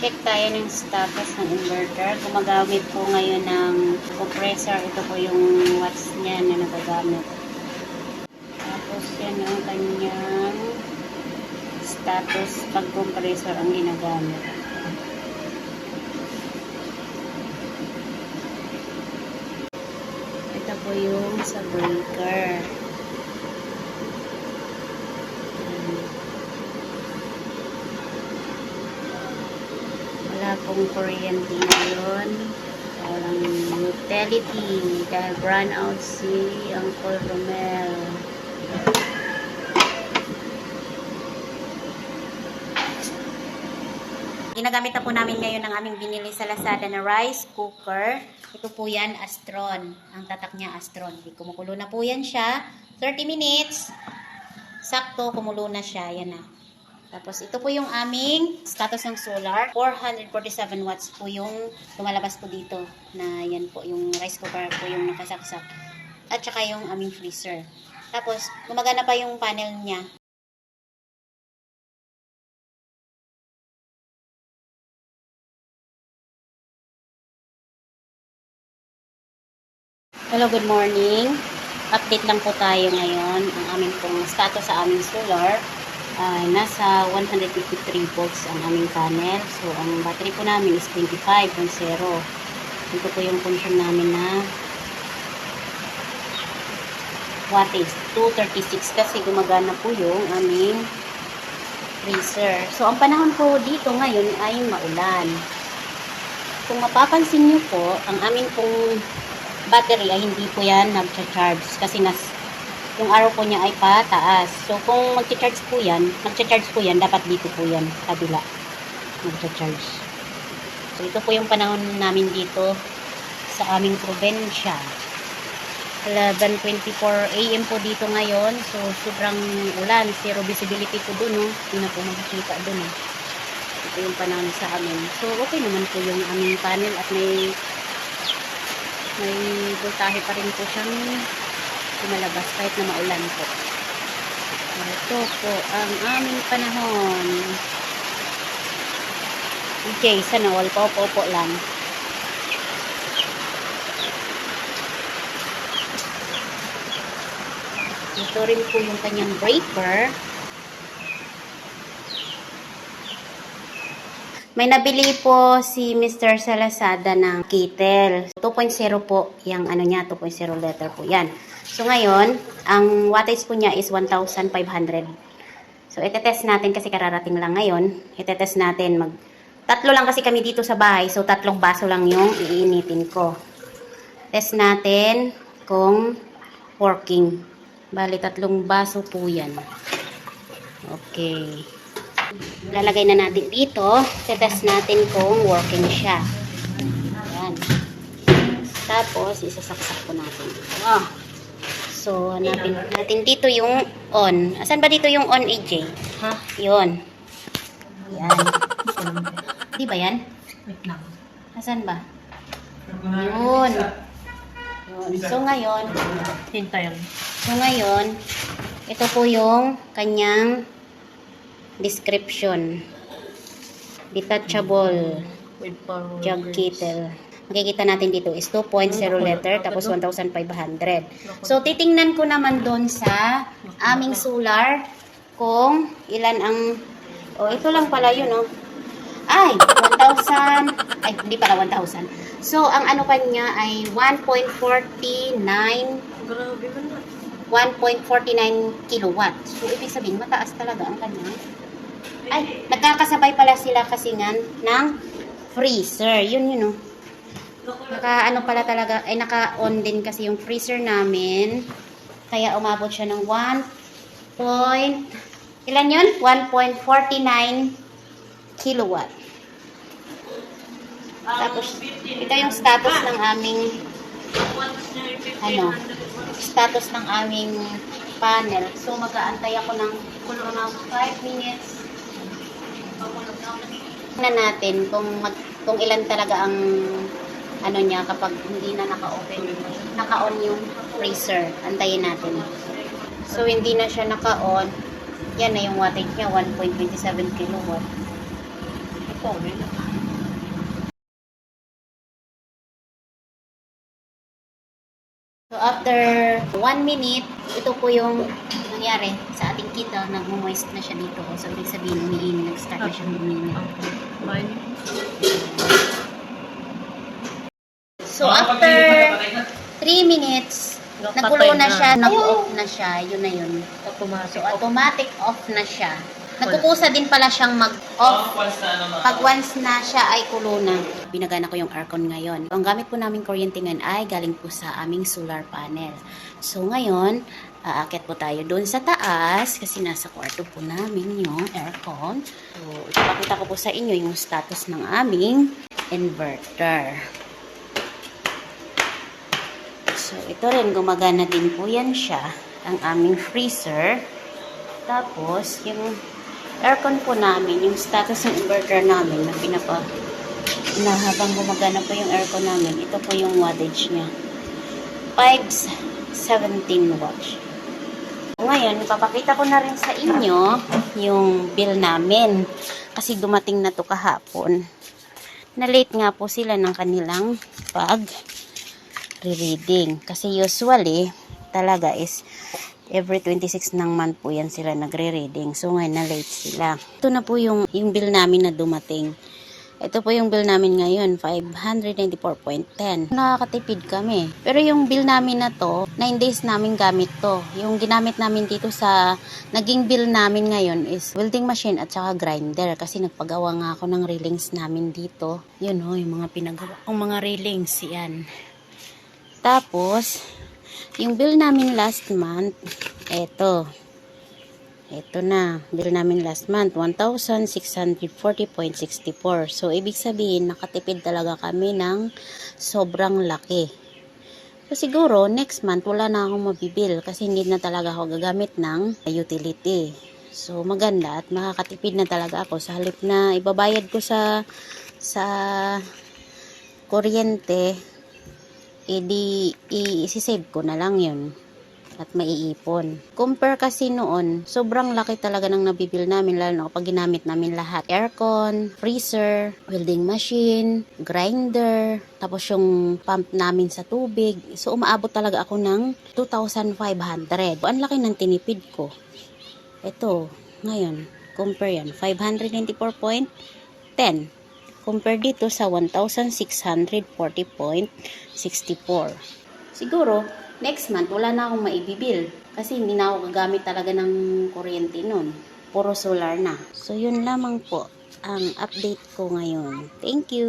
Check tayo ng status ng inverter. Gumagamit po ngayon ng compressor. Ito po yung watts niya na nagagamit. Tapos yan ang kanyang status pag compressor ang ginagamit. Ito po yung sa breaker. Wala pong kuryente ngayon. Walang utility dahil brown out si Uncle Romel. Ginagamit na po namin ngayon ang aming binili sa Lazada na rice cooker. Ito po yan, Astron. Ang tatak niya, Astron. Kumukulo na po yan siya. 30 minutes. Sakto, kumulo na siya. Yan na. Tapos, ito po yung aming status ng solar. 447 watts po yung lumalabas po dito. Na yan po, yung rice cooker po yung nakasaksak. At saka yung aming freezer. Tapos, gumagana pa yung panel niya. Hello, good morning. Update lang po tayo ngayon. Ang aming pong status sa aming solar ay nasa 153 volts ang aming panel. So, ang battery po namin is 25.0. Ito po yung function namin na wattage. 236 kasi gumagana po yung aming freezer. So, ang panahon po dito ngayon ay maulan. Kung mapapansin nyo po, ang aming pong battery ay hindi po yan nag-charge kasi yung arrow po niya ay pataas. So, kung mag-charge po yan, dapat dito po yan, kabila, mag-charge. So, ito po yung panahon namin dito sa aming probinsya. 11:24 AM po dito ngayon. So, sobrang ulan. Zero visibility po dun, no? Hindi na po makikita dun, eh. Ito yung panahon sa amin. So, okay naman po yung aming panel at may voltahe pa rin po siyang lumalabas kahit na maulan po. Ito po ang aming panahon. Okay, sana all po lang. Ito rin po yung kanyang breaker. May nabili po si Mr. sa Lazada ng kettle. 2.0 po yung ano niya, 2.0 liter po yan. So ngayon, ang wattage po niya is 1,500. So itetest natin kasi kararating lang ngayon. Itetest natin. Tatlo lang kasi kami dito sa bahay. So 3 baso lang yung iinitin ko. Test natin kung working. Bali 3 baso po yan. Okay. Lalagay na natin dito. Test natin kung working siya. Ayan. Tapos, isasaksak po natin. Oh. So, hanapin natin dito yung on. Asan ba dito yung on, AJ? Ha? Yun. Ayan. Di ba yan? Asan ba? Yun. Yun. So, ngayon, ito po yung kanyang description. Detachable jug kettle. Makikita natin dito is 2.0 liter tapos 1,500. So, titingnan ko naman doon sa aming solar kung ilan ang ito lang pala yun, oh. Ay, 1,000. Ay, hindi pala 1,000. So, ang ano kanya ay 1.49 kilowatt. So, ibig sabihin, mataas talaga ang kanya. Ay, nagkakasabay pala sila kasi nga ng freezer. Yun, oh. Naka-ano pala talaga, ay naka-on din kasi yung freezer namin. Kaya umabot siya ng ilan yun? 1.49 kilowatt. Tapos, ito yung status ng aming status ng aming panel. So, mag-aantay ako ng kulo ng 5 minutes. Tingnan natin kung ilan talaga ang ano niya kapag hindi na naka-on yung freezer. Antayin natin. So, hindi na siya naka-on. Yan na yung wattage niya, 1.27 kilowatt. Ito, After 1 minute, ito po yung nangyari sa ating kettle. Nag-moist na siya dito. So, ibig sabihin, umiinit. Nag-start na siya umiinit. So, after 3 minutes, nagulo na siya, nag-off na siya. Yun na yun. So, automatic off na siya. Nagkukusa din pala siyang mag-off pag once na siya ay kulo na. Binagana ko yung aircon ngayon. Ang gamit po namin kuryente ngayon ay galing po sa aming solar panel. So ngayon, aakyat po tayo doon sa taas kasi nasa kwarto po namin yung aircon. So ipapakita ko po sa inyo yung status ng aming inverter. So ito rin, gumagana din po yan siya. Ang aming freezer. Tapos yung aircon po namin, yung status ng inverter namin na habang gumagana po yung aircon namin, ito po yung wattage niya. 517 watts. Ngayon, papakita ko na rin sa inyo yung bill namin. Kasi dumating na to kahapon. Na-late nga po sila ng kanilang pag-reading. Kasi usually, talaga is every 26 ng month po yan sila nagre-reading. So, ngayon na-late sila. Ito na po yung bill namin na dumating. Ito po yung bill namin ngayon, 594.10. Nakakatipid kami. Pero yung bill namin na to, 9 days namin gamit to. Yung ginamit namin dito sa naging bill namin ngayon is welding machine at saka grinder. Kasi nagpagawa nga ako ng railings namin dito. Yun ho, yung mga pinagawa kong mga railings. Yan. Tapos, yung bill namin last month, eto na, bill namin last month, 1,640.64. So, ibig sabihin, nakatipid talaga kami ng sobrang laki. So, siguro, next month, wala na akong mabibil kasi hindi na talaga ako gagamit ng utility. So, maganda at makakatipid na talaga ako. Sa halip na ibabayad ko sa kuryente, i-save ko na lang yun at maiipon. Compare kasi noon, sobrang laki talaga ng nabibil namin, lalo na kapag ginamit namin lahat. Aircon, freezer, welding machine, grinder, tapos yung pump namin sa tubig. So, umaabot talaga ako ng 2,500. Ang laki ng tinipid ko. Ito, ngayon, compare yan, 594.10. Compare dito sa 1,640.64. Siguro, next month, wala na akong maibibil. Kasi hindi na ako gagamit talaga ng kuryente nun. Puro solar na. So, yun lamang po ang update ko ngayon. Thank you!